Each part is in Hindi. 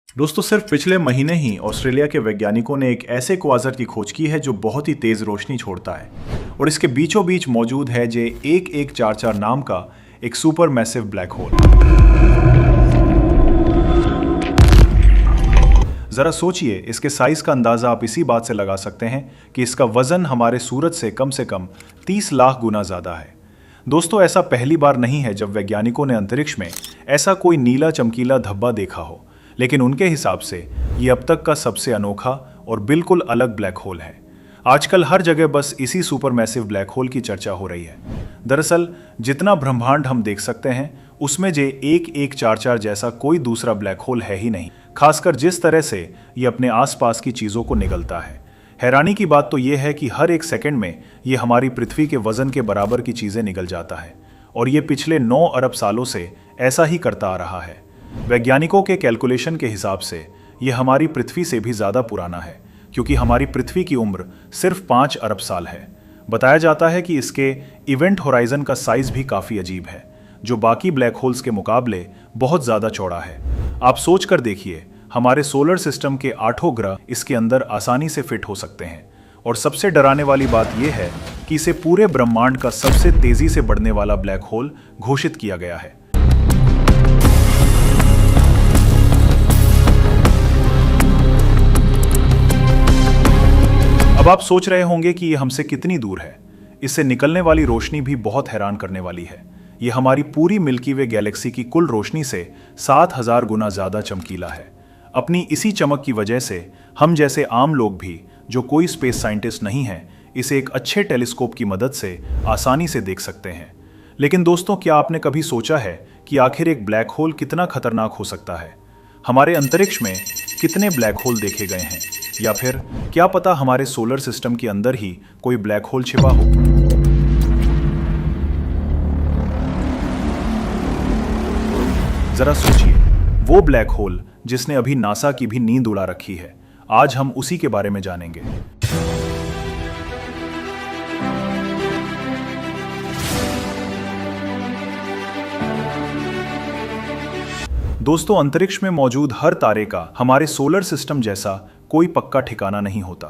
दोस्तों सिर्फ पिछले महीने ही ऑस्ट्रेलिया के वैज्ञानिकों ने एक ऐसे क्वाज़र की खोज की है जो बहुत ही तेज रोशनी छोड़ता है और इसके बीचों बीच मौजूद है जे 1144 नाम का एक सुपर मैसिव ब्लैक होल। जरा सोचिए, इसके साइज का अंदाजा आप इसी बात से लगा सकते हैं कि इसका वजन हमारे सूरज से कम 30 लाख गुना ज्यादा है। दोस्तों, ऐसा पहली बार नहीं है जब वैज्ञानिकों ने अंतरिक्ष में ऐसा कोई नीला चमकीला धब्बा देखा हो, लेकिन उनके हिसाब से ये अब तक का सबसे अनोखा और बिल्कुल अलग ब्लैक होल है। आजकल हर जगह बस इसी सुपरमैसिव ब्लैक होल की चर्चा हो रही है। दरअसल जितना ब्रह्मांड हम देख सकते हैं उसमें जे 1144 जैसा कोई दूसरा ब्लैक होल है ही नहीं, खासकर जिस तरह से ये अपने आसपास की चीजों को निगलता है। हैरानी की बात तो यह है कि हर एक सेकंड में ये हमारी पृथ्वी के वजन के बराबर की चीजें निगल जाता है और ये पिछले 9 अरब सालों से ऐसा ही करता आ रहा है। वैज्ञानिकों के कैलकुलेशन के हिसाब से यह हमारी पृथ्वी से भी ज्यादा पुराना है, क्योंकि हमारी पृथ्वी की उम्र सिर्फ 5 अरब साल है। बताया जाता है कि इसके इवेंट होराइजन का साइज भी काफी अजीब है, जो बाकी ब्लैक होल्स के मुकाबले बहुत ज्यादा चौड़ा है। आप सोच कर देखिए, हमारे सोलर सिस्टम के 8 ग्रह इसके अंदर आसानी से फिट हो सकते हैं। और सबसे डराने वाली बात यह है कि इसे पूरे ब्रह्मांड का सबसे तेजी से बढ़ने वाला ब्लैक होल घोषित किया गया है। अब आप सोच रहे होंगे कि यह हमसे कितनी दूर है। इससे निकलने वाली रोशनी भी बहुत हैरान करने वाली है। यह हमारी पूरी मिल्की वे गैलेक्सी की कुल रोशनी से 7000 गुना ज्यादा चमकीला है। अपनी इसी चमक की वजह से हम जैसे आम लोग भी, जो कोई स्पेस साइंटिस्ट नहीं है, इसे एक अच्छे टेलीस्कोप की मदद से आसानी से देख सकते हैं। लेकिन दोस्तों, क्या आपने कभी सोचा है कि आखिर एक ब्लैक होल कितना खतरनाक हो सकता है? हमारे अंतरिक्ष में कितने ब्लैक होल देखे गए हैं, या फिर क्या पता हमारे सोलर सिस्टम के अंदर ही कोई ब्लैक होल छिपा हो? जरा सोचिए, वो ब्लैक होल जिसने अभी नासा की भी नींद उड़ा रखी है। आज हम उसी के बारे में जानेंगे। दोस्तों, अंतरिक्ष में मौजूद हर तारे का हमारे सोलर सिस्टम जैसा कोई पक्का ठिकाना नहीं होता।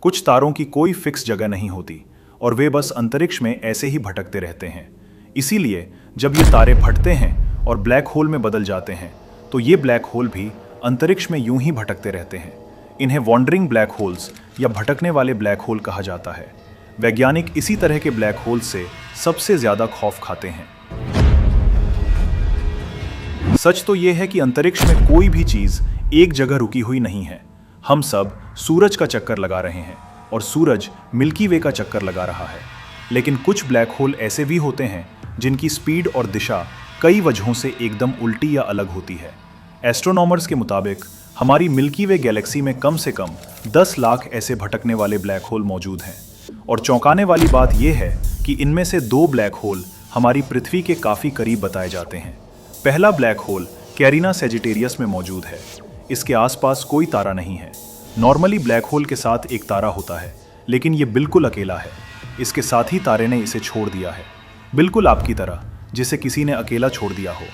कुछ तारों की कोई फिक्स जगह नहीं होती और वे बस अंतरिक्ष में ऐसे ही भटकते रहते हैं। इसीलिए जब ये तारे फटते हैं और ब्लैक होल में बदल जाते हैं, तो ये ब्लैक होल भी अंतरिक्ष में यूं ही भटकते रहते हैं। इन्हें वॉन्डरिंग ब्लैक होल्स या भटकने वाले ब्लैक होल कहा जाता है। वैज्ञानिक इसी तरह के ब्लैक होल से सबसे ज्यादा खौफ खाते हैं। सच तो यह है कि अंतरिक्ष में कोई भी चीज एक जगह रुकी हुई नहीं है। हम सब सूरज का चक्कर लगा रहे हैं और सूरज मिल्की वे का चक्कर लगा रहा है। लेकिन कुछ ब्लैक होल ऐसे भी होते हैं जिनकी स्पीड और दिशा कई वजहों से एकदम उल्टी या अलग होती है। एस्ट्रोनॉमर्स के मुताबिक हमारी मिल्की वे गैलेक्सी में कम से कम 10 लाख ऐसे भटकने वाले ब्लैक होल मौजूद हैं। और चौंकाने वाली बात यह है कि इनमें से 2 ब्लैक होल हमारी पृथ्वी के काफी करीब बताए जाते हैं। पहला ब्लैक होल कैरिना सैजिटेरियस में मौजूद है। इसके आसपास कोई तारा नहीं है। नॉर्मली ब्लैक होल के साथ एक तारा होता है, लेकिन ये बिल्कुल अकेला है। इसके साथ ही तारे ने इसे छोड़ दिया है, बिल्कुल आपकी तरह, जिसे किसी ने अकेला छोड़ दिया हो।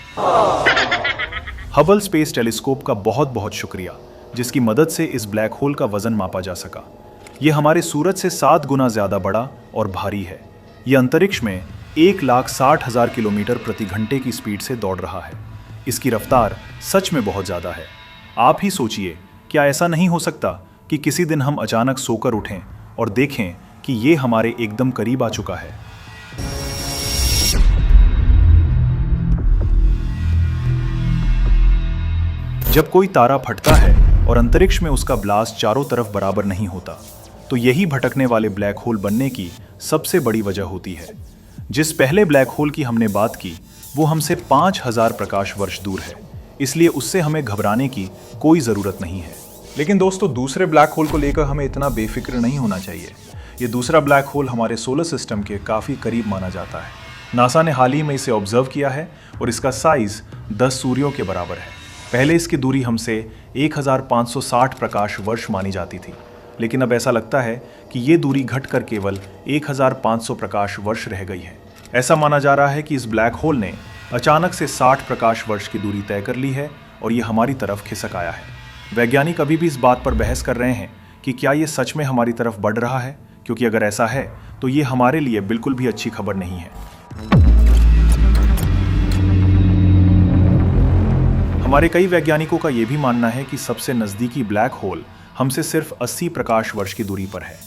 हबल स्पेस टेलीस्कोप का बहुत बहुत शुक्रिया, जिसकी मदद से इस ब्लैक होल का वजन मापा जा सका। यह हमारे सूरज से 7 गुना ज्यादा बड़ा और भारी है। यह अंतरिक्ष में 1,60,000 किलोमीटर प्रति घंटे की स्पीड से दौड़ रहा है। इसकी रफ्तार सच में बहुत ज्यादा है। आप ही सोचिए, क्या ऐसा नहीं हो सकता कि किसी दिन हम अचानक सोकर उठें और देखें कि ये हमारे एकदम करीब आ चुका है। जब कोई तारा फटता है और अंतरिक्ष में उसका ब्लास्ट चारों तरफ बराबर नहीं होता, तो यही भटकने वाले ब्लैक होल बनने की सबसे बड़ी वजह होती है। जिस पहले ब्लैक होल की हमने बात की, वो हमसे 5000 प्रकाश वर्ष दूर है, इसलिए उससे हमें घबराने की कोई ज़रूरत नहीं है। लेकिन दोस्तों, दूसरे ब्लैक होल को लेकर हमें इतना बेफिक्र नहीं होना चाहिए। ये दूसरा ब्लैक होल हमारे सोलर सिस्टम के काफ़ी करीब माना जाता है। नासा ने हाल ही में इसे ऑब्जर्व किया है और इसका साइज 10 सूर्यों के बराबर है। पहले इसकी दूरी हमसे 1560 प्रकाश वर्ष मानी जाती थी, लेकिन अब ऐसा लगता है कि ये दूरी घटकर केवल 1500 प्रकाश वर्ष रह गई है। ऐसा माना जा रहा है कि इस ब्लैक होल ने अचानक से 60 प्रकाश वर्ष की दूरी तय कर ली है और ये हमारी तरफ खिसक आया है। वैज्ञानिक अभी भी इस बात पर बहस कर रहे हैं कि क्या ये सच में हमारी तरफ बढ़ रहा है, क्योंकि अगर ऐसा है तो ये हमारे लिए बिल्कुल भी अच्छी खबर नहीं है। हमारे कई वैज्ञानिकों का यह भी मानना है कि सबसे नजदीकी ब्लैक होल हमसे सिर्फ 80 प्रकाश वर्ष की दूरी पर है।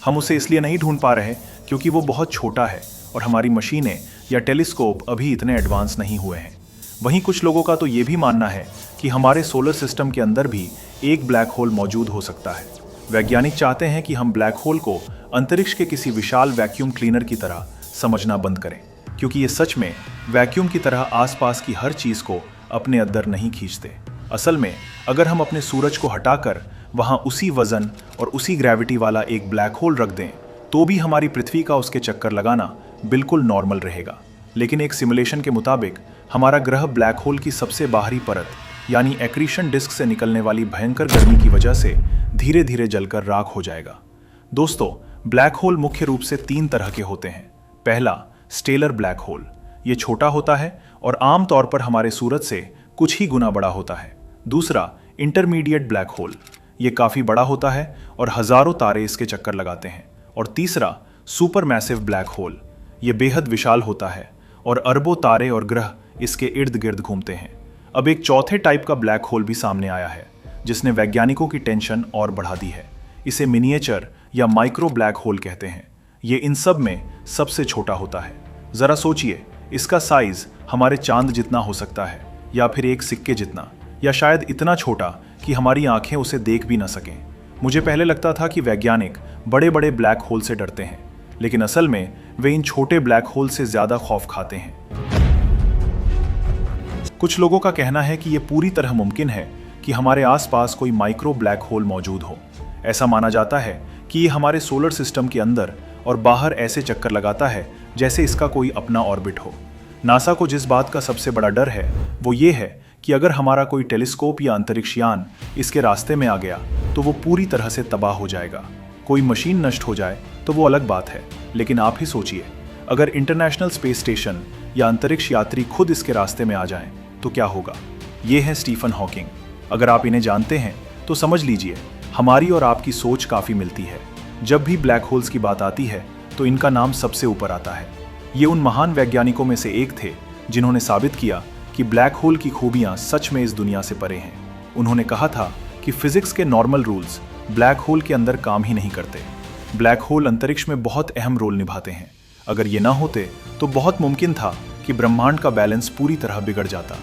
हम उसे इसलिए नहीं ढूंढ पा रहे क्योंकि वो बहुत छोटा है और हमारी मशीनें या टेलीस्कोप अभी इतने एडवांस नहीं हुए हैं। वहीं कुछ लोगों का तो ये भी मानना है कि हमारे सोलर सिस्टम के अंदर भी एक ब्लैक होल मौजूद हो सकता है। वैज्ञानिक चाहते हैं कि हम ब्लैक होल को अंतरिक्ष के किसी विशाल वैक्यूम क्लीनर की तरह समझना बंद करें, क्योंकि ये सच में वैक्यूम की तरह आसपास की हर चीज को अपने अंदर नहीं खींचते। असल में अगर हम अपने सूरज को हटाकर वहां उसी वजन और उसी ग्रेविटी वाला एक ब्लैक होल रख दें तो भी हमारी पृथ्वी का उसके चक्कर लगाना बिल्कुल नॉर्मल रहेगा। लेकिन एक सिमुलेशन के मुताबिक हमारा ग्रह ब्लैक होल की सबसे बाहरी परत यानी एक्रीशन डिस्क से निकलने वाली भयंकर गर्मी की वजह से धीरे धीरे जलकर राख हो जाएगा। दोस्तों, ब्लैक होल मुख्य रूप से 3 तरह के होते हैं। पहला, स्टेलर ब्लैक होल। ये छोटा होता है और आमतौर पर हमारे सूरज से कुछ ही गुना बड़ा होता है। दूसरा, इंटरमीडिएट ब्लैक होल। ये काफ़ी बड़ा होता है और हजारों तारे इसके चक्कर लगाते हैं। और तीसरा, सुपर मैसिव ब्लैक होल। ये बेहद विशाल होता है और अरबों तारे और ग्रह इसके इर्द गिर्द घूमते हैं। अब एक चौथे टाइप का ब्लैक होल भी सामने आया है जिसने वैज्ञानिकों की टेंशन और बढ़ा दी है। इसे मिनिएचर या माइक्रो ब्लैक होल कहते हैं। ये इन सब में सबसे छोटा होता है। जरा सोचिए, इसका साइज हमारे चांद जितना हो सकता है या फिर एक सिक्के जितना, या शायद इतना छोटा कि हमारी आंखें उसे देख भी ना सकें। मुझे पहले लगता था कि वैज्ञानिक बड़े बड़े ब्लैक होल से डरते हैं, लेकिन असल में वे इन छोटे ब्लैक होल से ज्यादा खौफ खाते हैं। कुछ लोगों का कहना है कि यह पूरी तरह मुमकिन है कि हमारे आसपास कोई माइक्रो ब्लैक होल मौजूद हो। ऐसा माना जाता है कि ये हमारे सोलर सिस्टम के अंदर और बाहर ऐसे चक्कर लगाता है जैसे इसका कोई अपना ऑर्बिट हो। नासा को जिस बात का सबसे बड़ा डर है वो ये है कि अगर हमारा कोई टेलीस्कोप या अंतरिक्ष यान इसके रास्ते में आ गया तो वो पूरी तरह से तबाह हो जाएगा। कोई मशीन नष्ट हो जाए तो वो अलग बात है, लेकिन आप ही सोचिए, अगर इंटरनेशनल स्पेस स्टेशन या अंतरिक्ष यात्री खुद इसके रास्ते में आ जाएं तो क्या होगा। ये है स्टीफन हॉकिंग। अगर आप इन्हें जानते हैं तो समझ लीजिए हमारी और आपकी सोच काफ़ी मिलती है। जब भी ब्लैक होल्स की बात आती है तो इनका नाम सबसे ऊपर आता है। ये उन महान वैज्ञानिकों में से एक थे जिन्होंने साबित किया कि ब्लैक होल की खूबियां सच में इस दुनिया से परे हैं। उन्होंने कहा था कि फिजिक्स के नॉर्मल रूल्स ब्लैक होल के अंदर काम ही नहीं करते। ब्लैक होल अंतरिक्ष में बहुत अहम रोल निभाते हैं। अगर ये ना होते तो बहुत मुमकिन था कि ब्रह्मांड का बैलेंस पूरी तरह बिगड़ जाता।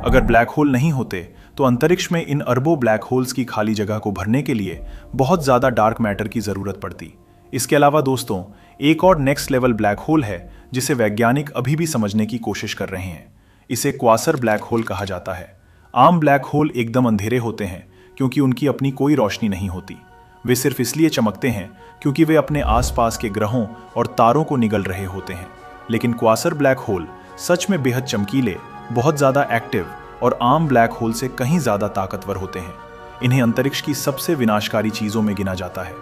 अगर ब्लैक होल नहीं होते तो अंतरिक्ष में इन अरबों ब्लैक होल्स की खाली जगह को भरने के लिए बहुत ज़्यादा डार्क मैटर की ज़रूरत पड़ती। इसके अलावा दोस्तों, एक और नेक्स्ट लेवल ब्लैक होल है जिसे वैज्ञानिक अभी भी समझने की कोशिश कर रहे हैं। इसे क्वासर ब्लैक होल कहा जाता है। आम ब्लैक होल एकदम अंधेरे होते हैं क्योंकि उनकी अपनी कोई रोशनी नहीं होती। वे सिर्फ इसलिए चमकते हैं क्योंकि वे अपने आसपास के ग्रहों और तारों को निगल रहे होते हैं। लेकिन क्वासर ब्लैक होल सच में बेहद चमकीले, बहुत ज़्यादा एक्टिव और आम ब्लैक होल से कहीं ज़्यादा ताकतवर होते हैं। इन्हें अंतरिक्ष की सबसे विनाशकारी चीज़ों में गिना जाता है।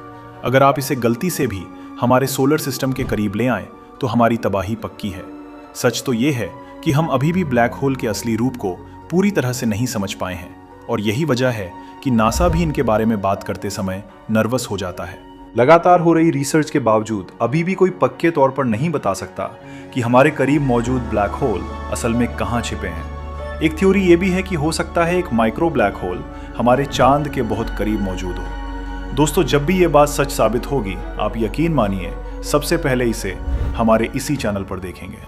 अगर आप इसे गलती से भी हमारे सोलर सिस्टम के करीब ले आएं तो हमारी तबाही पक्की है। सच तो ये है कि हम अभी भी ब्लैक होल के असली रूप को पूरी तरह से नहीं समझ पाए हैं और यही वजह है कि नासा भी इनके बारे में बात करते समय नर्वस हो जाता है। लगातार हो रही रिसर्च के बावजूद अभी भी कोई पक्के तौर पर नहीं बता सकता कि हमारे करीब मौजूद ब्लैक होल असल में कहाँ छिपे हैं। एक थ्योरी ये भी है कि हो सकता है एक माइक्रो ब्लैक होल हमारे चांद के बहुत करीब मौजूद हो। दोस्तों, जब भी ये बात सच साबित होगी, आप यकीन मानिए सबसे पहले इसे हमारे इसी चैनल पर देखेंगे।